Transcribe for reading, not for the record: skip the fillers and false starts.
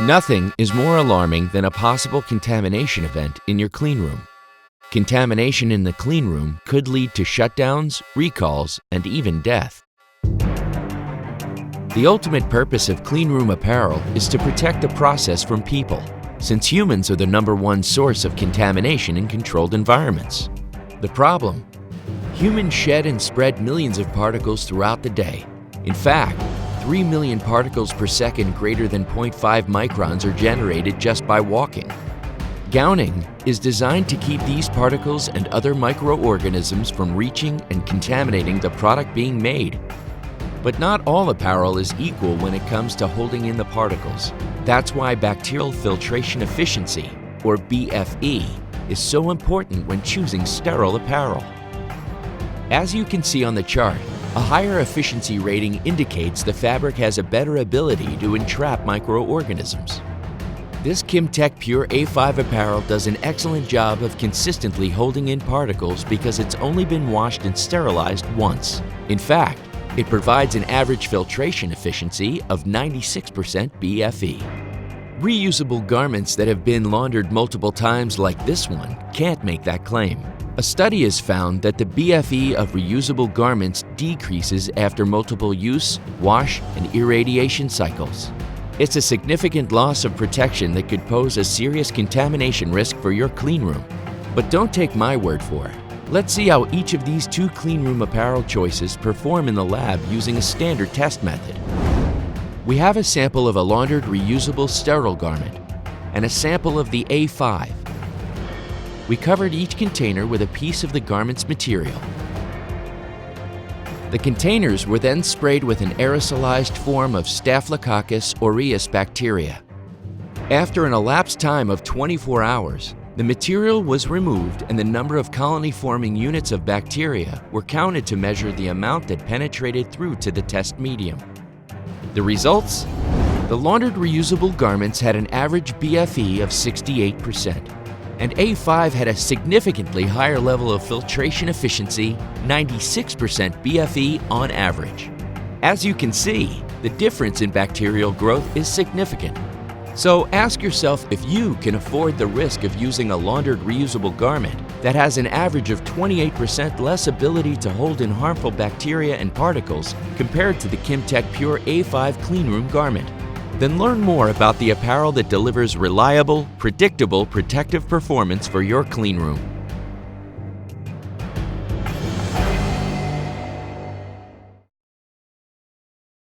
Nothing is more alarming than a possible contamination event in your cleanroom. Contamination in the cleanroom could lead to shutdowns, recalls, and even death. The ultimate purpose of cleanroom apparel is to protect the process from people, since humans are the #1 source of contamination in controlled environments. The problem? Humans shed and spread millions of particles throughout the day. In fact, 3 million particles per second greater than 0.5 microns are generated just by walking. Gowning is designed to keep these particles and other microorganisms from reaching and contaminating the product being made. But not all apparel is equal when it comes to holding in the particles. That's why bacterial filtration efficiency, or BFE, is so important when choosing sterile apparel. As you can see on the chart, a higher efficiency rating indicates the fabric has a better ability to entrap microorganisms. This Kimtech Pure A5 apparel does an excellent job of consistently holding in particles because it's only been washed and sterilized once. In fact, it provides an average filtration efficiency of 96% BFE. Reusable garments that have been laundered multiple times like this one can't make that claim. A study has found that the BFE of reusable garments decreases after multiple use, wash, and irradiation cycles. It's a significant loss of protection that could pose a serious contamination risk for your cleanroom. But don't take my word for it. Let's see how each of these two cleanroom apparel choices perform in the lab using a standard test method. We have a sample of a laundered reusable sterile garment and a sample of the A5. We covered each container with a piece of the garment's material. The containers were then sprayed with an aerosolized form of Staphylococcus aureus bacteria. After an elapsed time of 24 hours, the material was removed and the number of colony-forming units of bacteria were counted to measure the amount that penetrated through to the test medium. The results? The laundered reusable garments had an average BFE of 68%. And A5 had a significantly higher level of filtration efficiency, 96% BFE on average. As you can see, the difference in bacterial growth is significant. So ask yourself if you can afford the risk of using a laundered reusable garment that has an average of 28% less ability to hold in harmful bacteria and particles compared to the Kimtech Pure A5 cleanroom garment. Then learn more about the apparel that delivers reliable, predictable protective performance for your cleanroom.